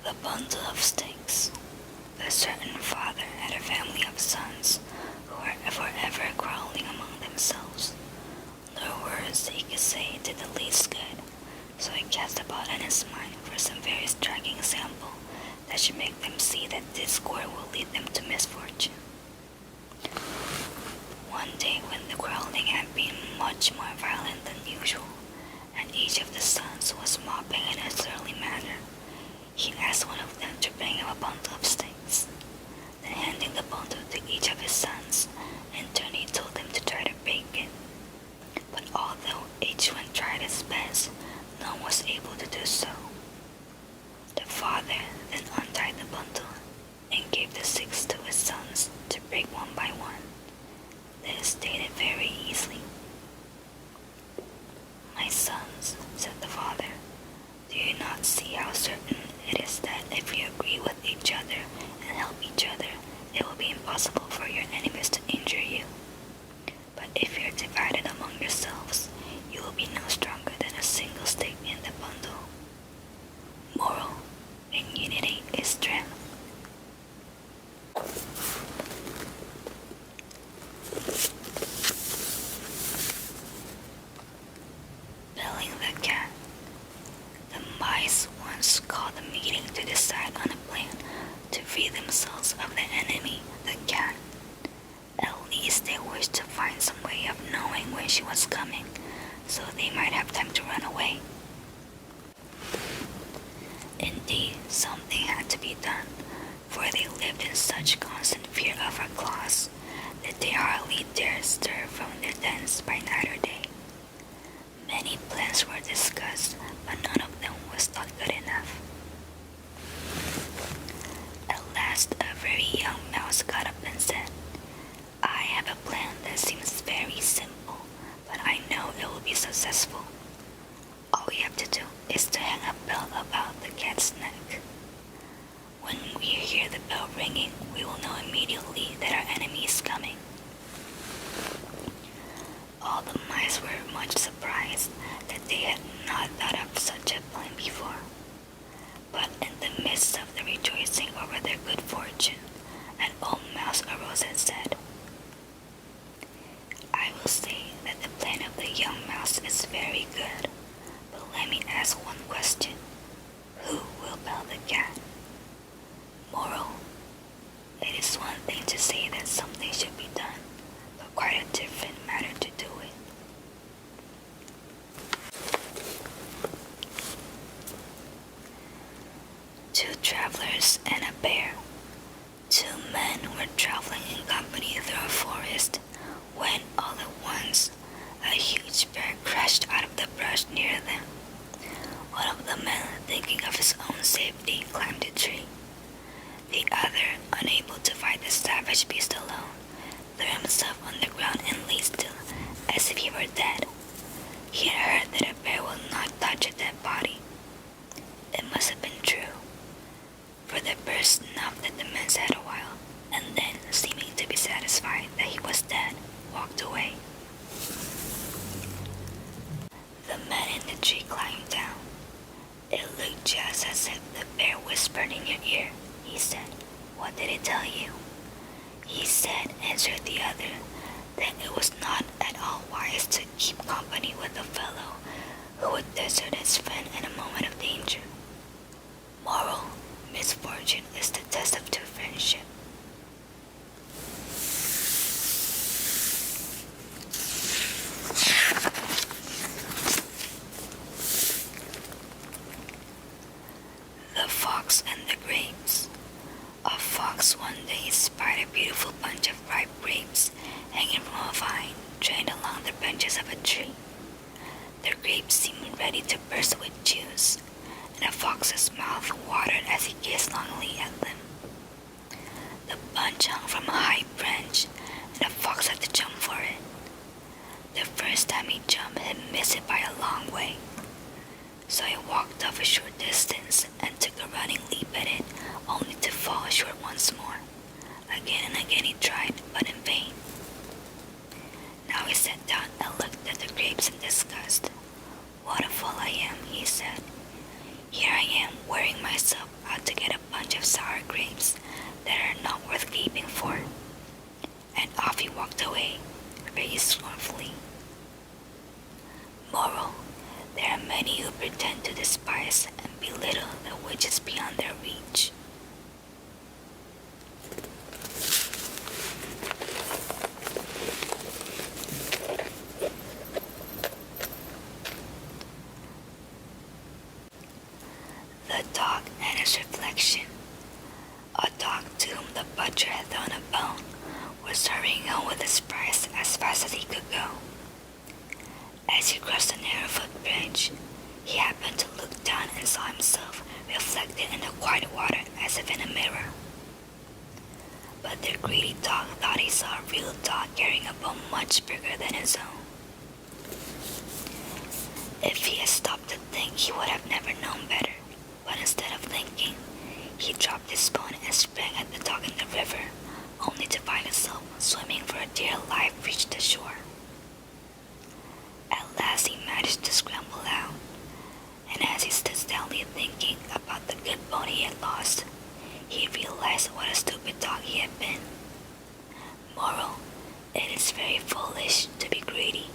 The bundle of sticks. A certain father had a family of sons who were forever quarreling among themselves. No words he could say did the least good, so he cast about in his mind for some very striking example that should make them see that discord will lead them to misfortune. One day when the quarreling had been much more violent than usual, and each of the sons was mopping in a surly manner, he asked one of them to bring him a bundle of sticks. Then handing the bundle to each of his sons, in turn he told them to try to break it. But although each one tried his best, no one was able to do so. The father then untied the bundle and gave the sticks to his sons to break one by one. This they did very easily. "My sons," said the father, "do you not see how certain it is that if you agree with each other and help each other, it will be impossible for your enemies to injure you? But if you're divided among yourselves, you will be no stronger than a single stick in the bundle." Moral: in unity is strength. Belling the cat. The mice once called a meeting to decide on a plan to free themselves of the enemy, the cat. At least they wished to find some way of knowing when she was coming, so they might have time to run away. Indeed, something had to be done, for they lived in such constant fear of her claws that they hardly dared stir from their dens by night or day. Many plans were discussed, but none of them was thought good enough. At last, a very young mouse got up and said, "I have a plan that seems very simple, but I know it will be successful. All we have to do is to hang a bell about the cat's neck. When we hear the bell ringing, we will know immediately that our enemy is coming." All the mice were much surprised that they had not thought of such a plan before. But in the midst of the rejoicing over their good fortune, an old mouse arose and said, "I will say that the plan of the young mouse is very good, but let me ask one question. Who will bell the cat?" Moral: it is one thing to say that something should be done, but quite a different matter to do it. Two travelers and a bear. Two men were traveling in company through a forest when all at once a huge bear crashed out of the brush near them. One of the men, thinking of his own safety, climbed a tree. The other, unable to fight the savage beast alone, threw himself on the ground and lay still, as if he were dead. He had heard that a bear will not touch a dead body. It must have been true, for the bear snuffed at the man's head a while, and then, seeming to be satisfied that he was dead, walked away. The man in the tree climbed down. "It looked just as if the bear whispered in your ear," he said. "What did it tell you?" "He said," answered the other, "that it was not at all wise to keep company with a fellow who would desert his friend in a moment of danger." Moral: misfortune is the test of true friendship. The Fox and the Grapes. A fox one day spied a beautiful bunch of ripe grapes hanging from a vine trained along the branches of a tree. The grapes seemed ready to burst with juice, and the fox's mouth watered as he gazed longingly at them. The bunch hung from a high branch, and the fox had to jump for it. The first time he jumped, he missed it by a long way. So he walked off a short distance and took a running leap at it, only to fall short once more. Again and again he tried, but in vain. Now he sat down and looked at the grapes in disgust. "What a fool I am," he said. "Here I am, wearing myself out to get The dog and its reflection. A dog to whom the butcher had thrown a bone was hurrying home with his price as fast as he could go. As he crossed the narrow footbridge, he happened to look down and saw himself reflected in the quiet water as if in a mirror. But the greedy dog thought he saw a real dog carrying a bone much bigger than his own. If he had stopped to think, he would have never known better. But instead of thinking, he dropped his bone and sprang at the dog in the river, only to find himself swimming for a dear life reached the shore. At last he managed to scramble out, and as he stood sadly thinking about the good bone he had lost, he realized what a stupid dog he had been. Moral: it is very foolish to be greedy.